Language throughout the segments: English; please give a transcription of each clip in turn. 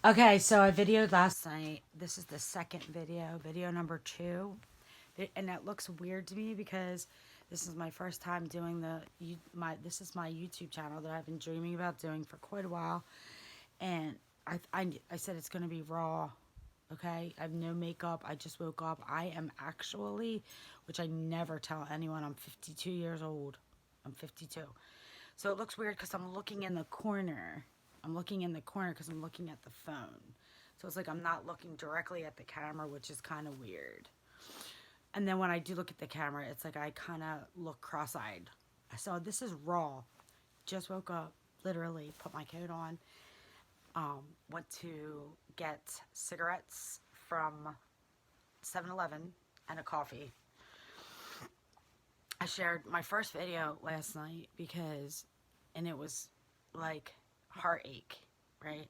Okay, so I videoed last night. This is the second video number two. And that looks weird to me because this is my first time doing this is my YouTube channel that I've been dreaming about doing for quite a while. And I said it's going to be raw. Okay, I have no makeup. I just woke up. I am actually, which I never tell anyone, I'm 52 years old. I'm 52. So it looks weird because I'm looking in the corner. I'm looking in the corner because I'm looking at the phone. So it's like I'm not looking directly at the camera, which is kind of weird. And then when I do look at the camera, it's like I kind of look cross eyed. So this is raw. Just woke up, literally, put my coat on, went to get cigarettes from 7-Eleven and a coffee. I shared my first video last night and it was like heartache, right?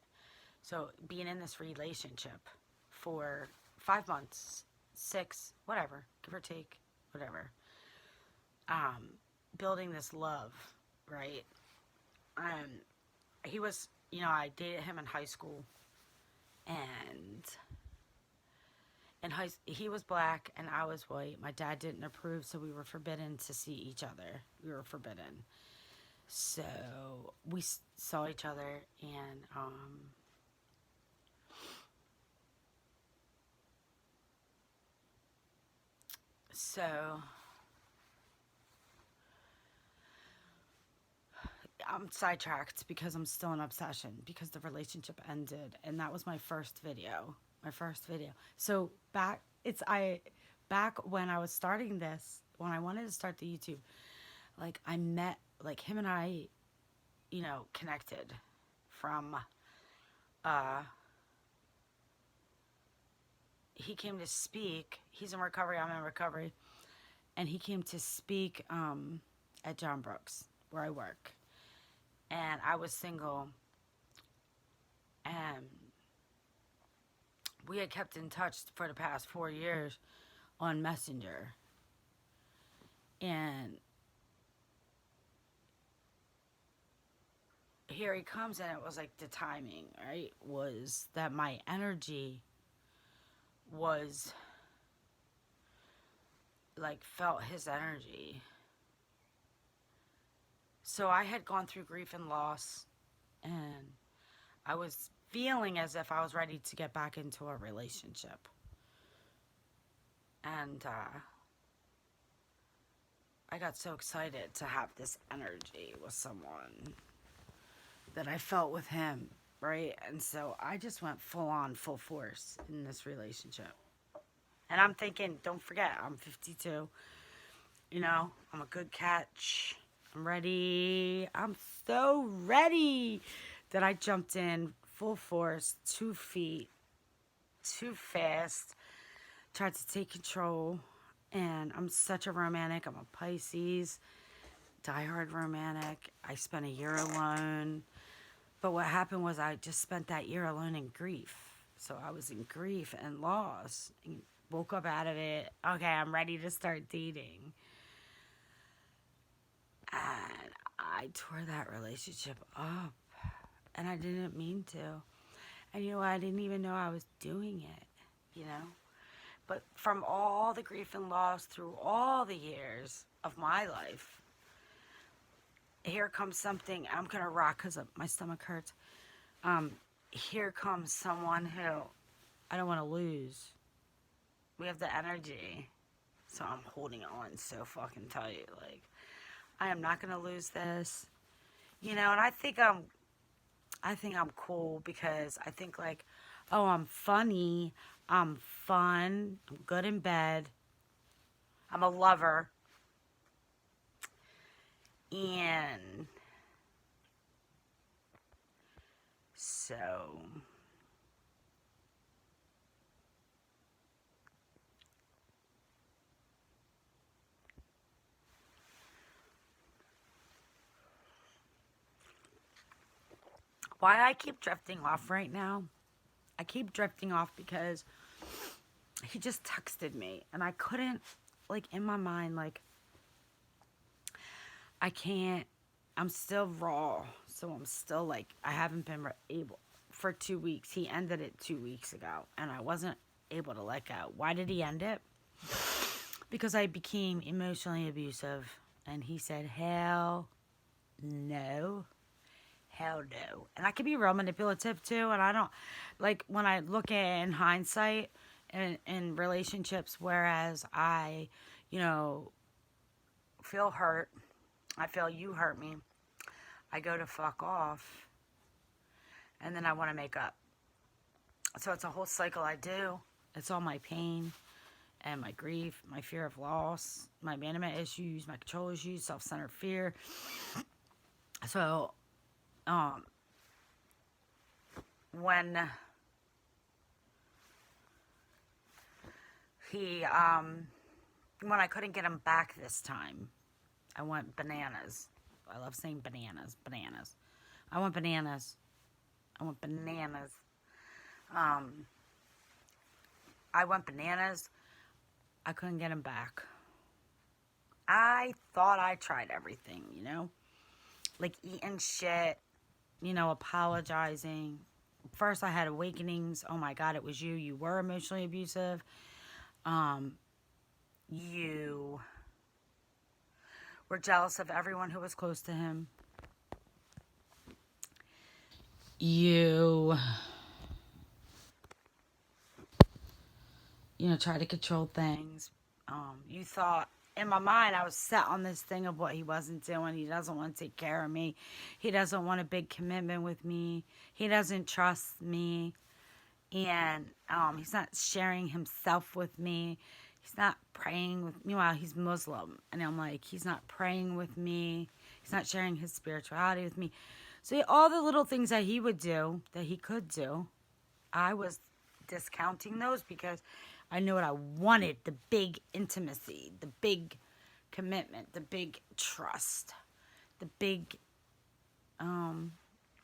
So being in this relationship for 5 months, six, whatever, give or take, whatever, um, building this love, right? And he was, I dated him in high school, and he was black and I was white. My dad didn't approve, so we were forbidden to see each other. We were forbidden. So we saw each other, and so I'm sidetracked because I'm still in obsession because the relationship ended, and that was my first video. My first video. So back when I was starting this, when I wanted to start the YouTube, like I met like him and I, connected from uh he came to speak. He's in recovery, I'm in recovery, and he came to speak at John Brooks where I work. And I was single, and we had kept in touch for the past 4 years on Messenger. And here he comes, and it was like the timing, right? Was that my energy was like felt his energy. So I had gone through grief and loss, and I was feeling as if I was ready to get back into a relationship. And I got so excited to have this energy with someone that I felt with him, right? And so I just went full on, full force in this relationship. And I'm thinking, don't forget, I'm 52. I'm a good catch. I'm ready. I'm so ready that I jumped in full force, 2 feet, too fast, tried to take control. And I'm such a romantic. I'm a Pisces, diehard romantic. I spent a year alone. But what happened was I just spent that year alone in grief. So I was in grief and loss. And woke up out of it. Okay, I'm ready to start dating. And I tore that relationship up. And I didn't mean to. And you know what? I didn't even know I was doing it, you know? But from all the grief and loss through all the years of my life, here comes something. I'm going to rock because my stomach hurts. Um, Here comes someone who I don't want to lose. We have the energy. So I'm holding on so fucking tight. Like, I am not going to lose this. And I think I'm cool because I think like, oh, I'm funny, I'm fun, I'm good in bed, I'm a lover, and so why I keep drifting off right now. I keep drifting off because he just texted me and I couldn't, like, in my mind, like, I can't, I'm still raw. So I'm still like, I haven't been able for 2 weeks. He ended it 2 weeks ago, and I wasn't able to let go. Why did he end it? Because I became emotionally abusive. And he said, hell no. Hell no. And I can be real manipulative too. And I don't, like, when I look at in hindsight in relationships, whereas I, you know, feel hurt, I feel you hurt me, I go to fuck off, and then I want to make up. So it's a whole cycle I do. It's all my pain and my grief, my fear of loss, my abandonment issues, my control issues, self-centered fear. So, when he, when I couldn't get him back this time, I went bananas. I love saying bananas, bananas. I went bananas. I went bananas. I went bananas. I couldn't get him back. I thought I tried everything, you know? Like eating shit, you know, apologizing. First I had awakenings. Oh my God, it was you. You were emotionally abusive. You were jealous of everyone who was close to him. You tried to control things. You thought, in my mind, I was set on this thing of what he wasn't doing. He doesn't want to take care of me. He doesn't want a big commitment with me. He doesn't trust me. And he's not sharing himself with me. He's not praying with me. Meanwhile, he's Muslim. And I'm like, he's not praying with me. He's not sharing his spirituality with me. So all the little things that he would do, that he could do, I was discounting those because I knew what I wanted. The big intimacy, the big commitment, the big trust, the big,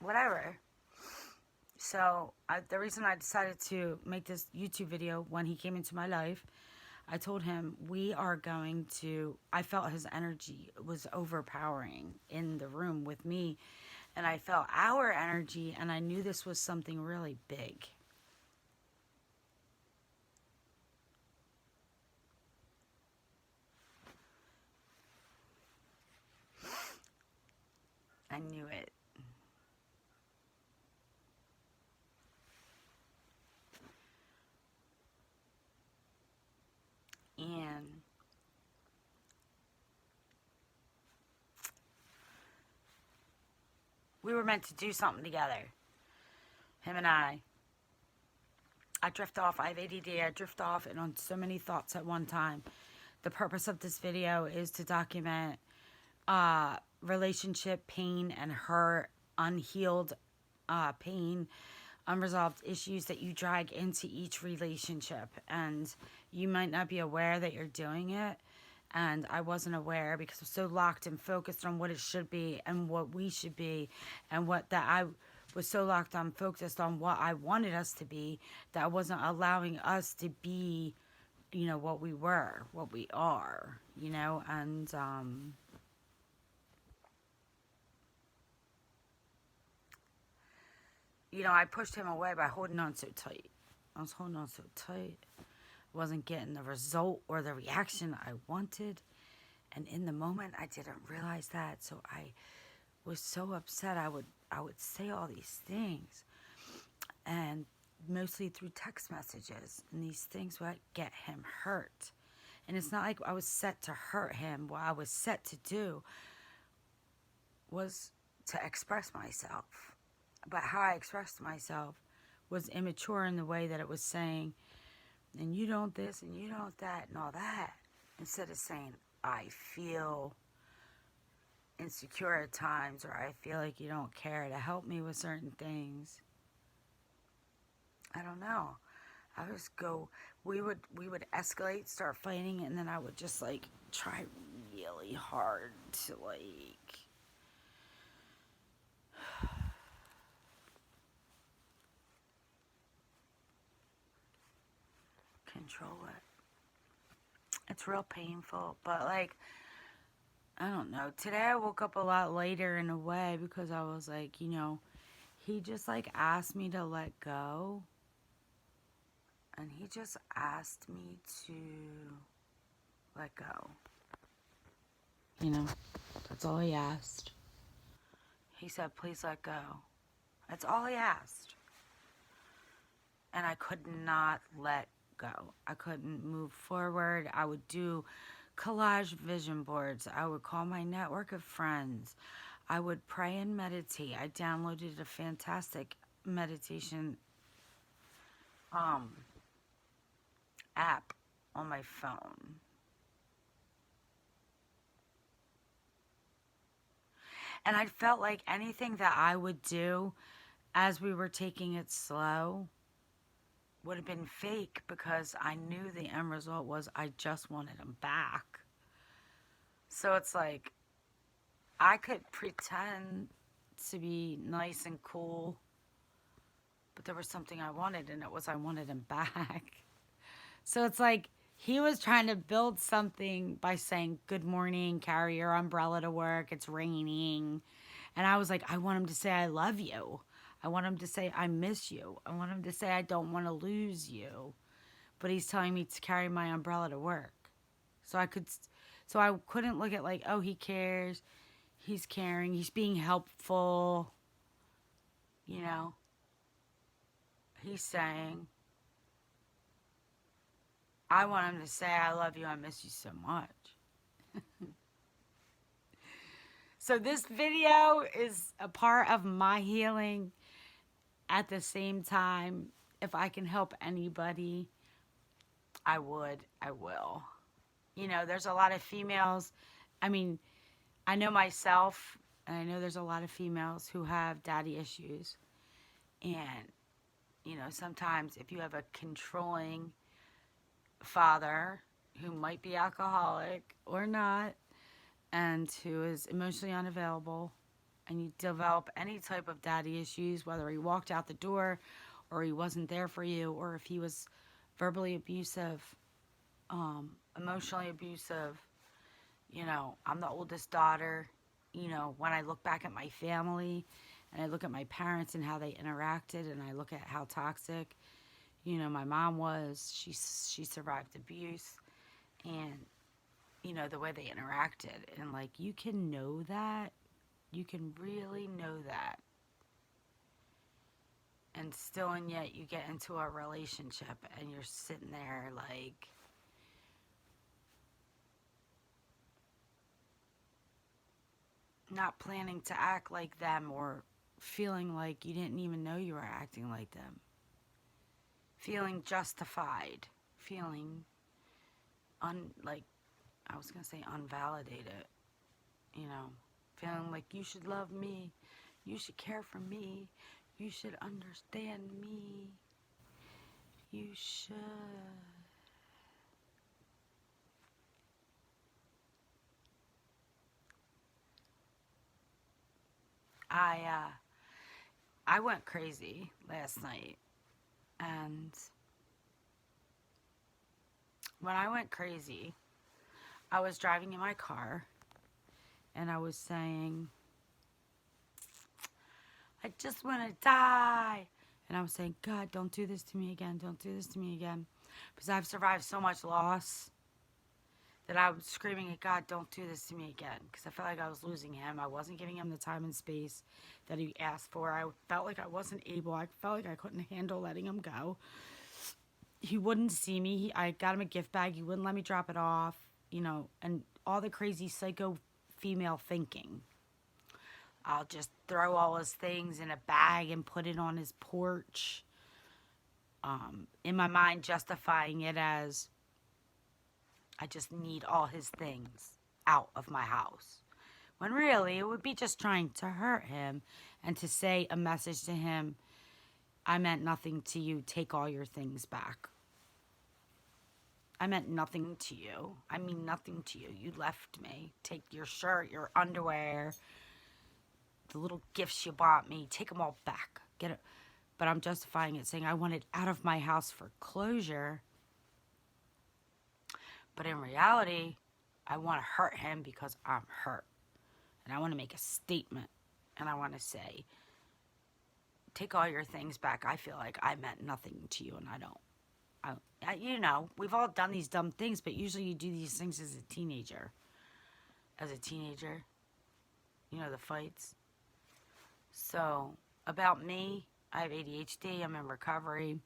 whatever. So the reason I decided to make this YouTube video when he came into my life, I told him I felt his energy was overpowering in the room with me. And I felt our energy, and I knew this was something really big. I knew it. And we were meant to do something together. Him and I drift off. I have ADD. I drift off and on so many thoughts at one time. The purpose of this video is to document relationship pain and hurt, unhealed pain, unresolved issues that you drag into each relationship. And you might not be aware that you're doing it. And I wasn't aware because I'm so locked and focused on what it should be and what we should be, and I was so locked on focused on what I wanted us to be that I wasn't allowing us to be, what we were, what we are, and I pushed him away by holding on so tight. I was holding on so tight. Wasn't getting the result or the reaction I wanted, and in the moment I didn't realize that, so I was so upset. I would say all these things, and mostly through text messages, and these things would get him hurt. And it's not like I was set to hurt him. What I was set to do was to express myself, but how I expressed myself was immature in the way that it was saying, and you don't this, and you don't that, and all that. Instead of saying, I feel insecure at times, or I feel like you don't care to help me with certain things. I don't know. We would escalate, start fighting, and then I would just, try really hard to, control it. It's real painful, but I don't know. Today I woke up a lot later in a way because I was like, he just like asked me to let go. And he just asked me to let go. You know, that's all he asked. He said, please let go. That's all he asked. And I could not let go. I couldn't move forward. I would do collage vision boards. I would call my network of friends. I would pray and meditate. I downloaded a fantastic meditation app on my phone. And I felt like anything that I would do as we were taking it slow would have been fake, because I knew the end result was I just wanted him back. So it's like I could pretend to be nice and cool, but there was something I wanted, and it was I wanted him back. So it's like he was trying to build something by saying, good morning, carry your umbrella to work, it's raining. And I was like, I want him to say I love you. I want him to say I miss you. I want him to say I don't want to lose you. But he's telling me to carry my umbrella to work. So I couldn't look at like, oh, he cares. He's caring. He's being helpful. You know. He's saying, I want him to say I love you. I miss you so much. So this video is a part of my healing. At the same time, if I can help anybody, I would, I will. You know, there's a lot of females. I mean, I know myself, and I know there's a lot of females who have daddy issues. And, you know, sometimes if you have a controlling father who might be alcoholic or not, and who is emotionally unavailable, and you develop any type of daddy issues, whether he walked out the door or he wasn't there for you, or if he was verbally abusive, emotionally abusive. You know, I'm the oldest daughter. You know, when I look back at my family and I look at my parents and how they interacted, and I look at how toxic, you know, my mom was, she survived abuse, and, you know, the way they interacted. And, like, you can know that. You can really know that. And still, and yet, you get into a relationship and you're sitting there, like, not planning to act like them, or feeling like you didn't even know you were acting like them. Feeling justified. Feeling, I was going to say unvalidated. You know, feeling like you should love me. You should care for me. You should understand me. You should. I went crazy last night. And when I went crazy, I was driving in my car and I was saying, I just want to die. And I was saying, God, don't do this to me again. Don't do this to me again. Because I've survived so much loss that I was screaming at God, don't do this to me again. Because I felt like I was losing him. I wasn't giving him the time and space that he asked for. I felt like I wasn't able. I felt like I couldn't handle letting him go. He wouldn't see me. I got him a gift bag. He wouldn't let me drop it off. You know, and all the crazy psycho female thinking. I'll just throw all his things in a bag and put it on his porch. In my mind, justifying it as I just need all his things out of my house. When really, it would be just trying to hurt him and to say a message to him, I meant nothing to you, take all your things back. I meant nothing to you. I mean nothing to you. You left me. Take your shirt, your underwear, the little gifts you bought me, take them all back. Get it. But I'm justifying it, saying I want it out of my house for closure. But in reality, I want to hurt him because I'm hurt. And I want to make a statement. And I want to say, take all your things back. I feel like I meant nothing to you, and I don't. You know, we've all done these dumb things, but usually you do these things as a teenager. As a teenager, you know, the fights. So, about me, I have ADHD. I'm in recovery.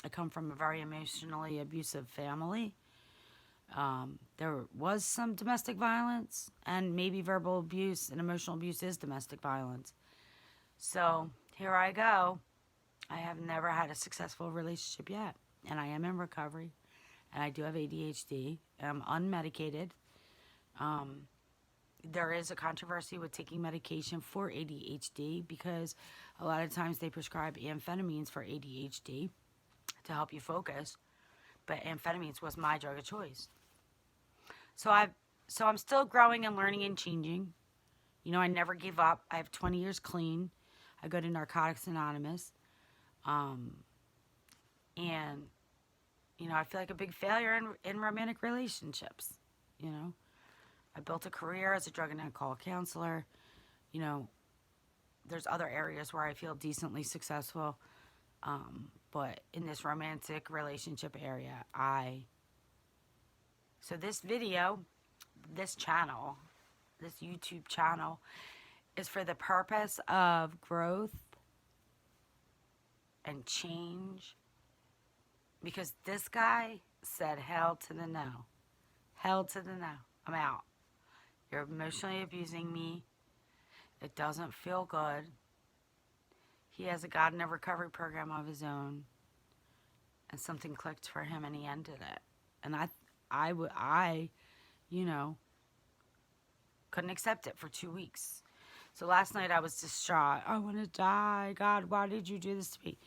I come from a very emotionally abusive family. There was some domestic violence, and maybe verbal abuse and emotional abuse is domestic violence. So, here I go. I have never had a successful relationship yet, and I am in recovery, and I do have ADHD. I'm unmedicated. There is a controversy with taking medication for ADHD because a lot of times they prescribe amphetamines for ADHD to help you focus, but amphetamines was my drug of choice. So I'm still growing and learning and changing. You know, I never give up. I have 20 years clean. I go to Narcotics Anonymous. And, you know, I feel like a big failure in romantic relationships, you know. I built a career as a drug and alcohol counselor. You know, there's other areas where I feel decently successful. But in this romantic relationship area, So this video, this channel, this YouTube channel, is for the purpose of growth and change. Because this guy said, hell to the no. Hell to the no. I'm out. You're emotionally abusing me. It doesn't feel good. He has a God in a recovery program of his own. And something clicked for him and he ended it. And I, you know, couldn't accept it for 2 weeks. So last night I was distraught. I want to die. God, why did you do this to me?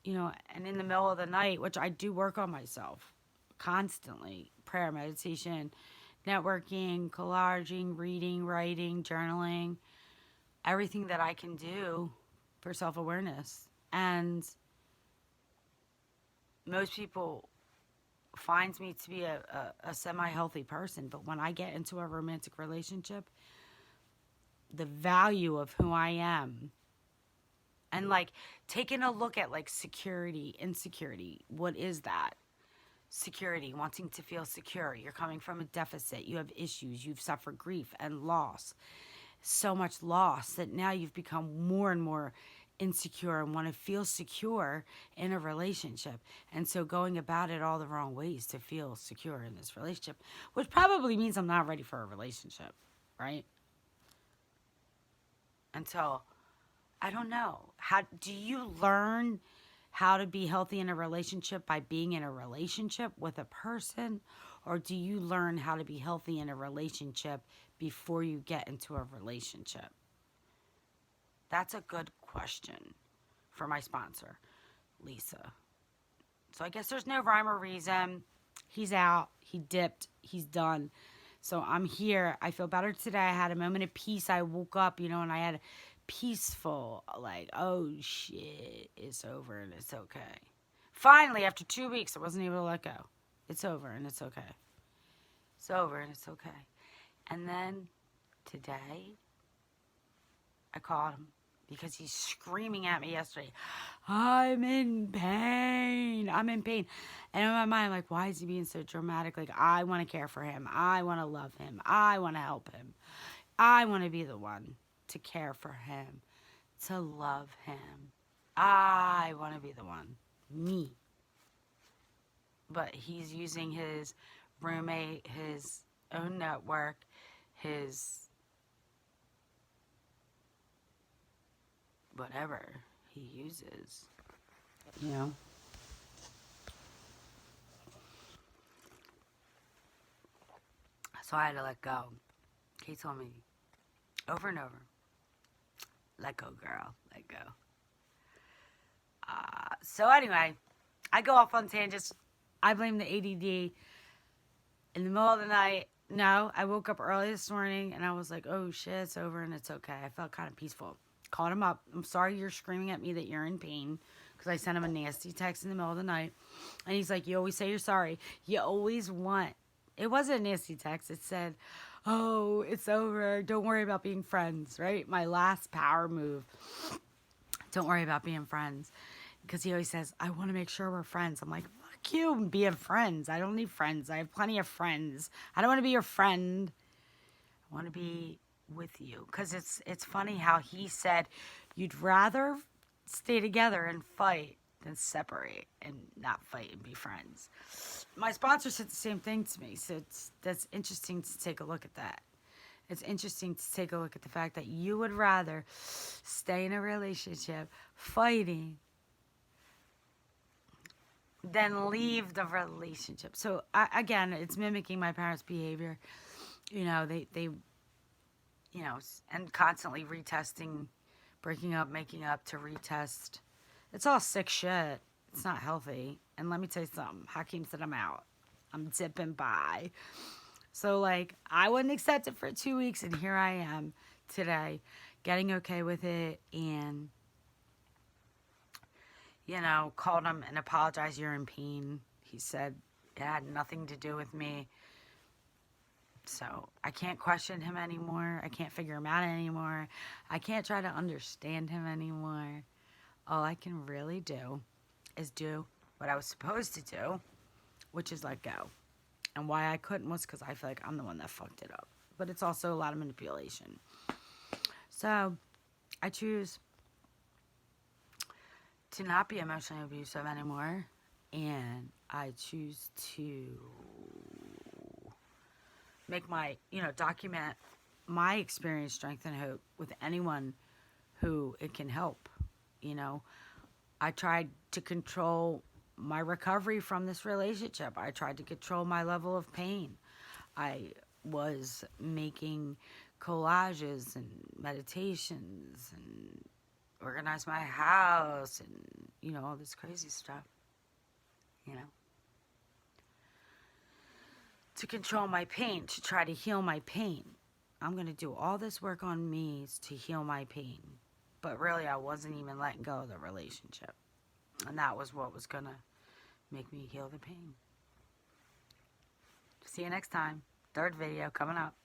You know, and in the middle of the night, which I do work on myself constantly, prayer, meditation, networking, collaging, reading, writing, journaling, everything that I can do for self-awareness. And most people finds me to be a semi-healthy person, but when I get into a romantic relationship, the value of who I am, and like taking a look at like security, insecurity, what is that? Security, wanting to feel secure. You're coming from a deficit. You have issues. You've suffered grief and loss. So much loss that now you've become more and more insecure and want to feel secure in a relationship. And so going about it all the wrong ways to feel secure in this relationship, which probably means I'm not ready for a relationship, right? Until, I don't know. How do you learn how to be healthy in a relationship by being in a relationship with a person? Or do you learn how to be healthy in a relationship before you get into a relationship? That's a good question for my sponsor, Lisa. So I guess there's no rhyme or reason. He's out. He dipped. He's done. So I'm here. I feel better today. I had a moment of peace. I woke up, you know, and I had peaceful, like, oh shit, it's over and it's okay. Finally, after 2 weeks, I wasn't able to let go. It's over and it's okay. It's over and it's okay. And then today, I called him because he's screaming at me yesterday. I'm in pain. I'm in pain. And in my mind, I'm like, why is he being so dramatic? Like, I want to care for him. I want to love him. I want to help him. I want to be the one to care for him, to love him. I want to be the one. Me. But he's using his roommate, his own network, his whatever he uses, you know. So I had to let go. He told me over and over, let go, girl, let go. So anyway, I go off on tangents. I blame the ADD. In the middle of the night, no, I woke up early this morning and I was like, oh shit, it's over and it's okay. I felt kind of peaceful. Called him up. I'm sorry you're screaming at me that you're in pain, because I sent him a nasty text in the middle of the night. And he's like, you always say you're sorry. You always want. It wasn't a nasty text. It said, oh, it's over. Don't worry about being friends, right? My last power move. Don't worry about being friends. Because he always says, I want to make sure we're friends. I'm like, fuck you and being friends. I don't need friends. I have plenty of friends. I don't want to be your friend. I want to be with you. Because it's funny how he said you'd rather stay together and fight than separate and not fight and be friends. My sponsor said the same thing to me. So that's interesting to take a look at that. It's interesting to take a look at the fact that you would rather stay in a relationship fighting than leave the relationship. So again, it's mimicking my parents' behavior. You know, they you know, and constantly retesting, breaking up, making up to retest. It's all sick shit. It's not healthy. And let me tell you something. Hakeem said I'm out. I'm zipping by. So, like, I wouldn't accept it for 2 weeks, and here I am today, getting okay with it, and, you know, called him and apologized. You're in pain. He said it had nothing to do with me. So, I can't question him anymore. I can't figure him out anymore. I can't try to understand him anymore. All I can really do is do what I was supposed to do, which is let go. And why I couldn't was because I feel like I'm the one that fucked it up. But it's also a lot of manipulation. So, I choose to not be emotionally abusive anymore. And I choose to make my, you know, document my experience, strength, and hope with anyone who it can help. You know, I tried to control my recovery from this relationship. I tried to control my level of pain. I was making collages and meditations and organized my house and, you know, all this crazy stuff, you know, to control my pain, to try to heal my pain. I'm going to do all this work on me to heal my pain. But really, I wasn't even letting go of the relationship. And that was what was going to make me heal the pain. See you next time. Third video coming up.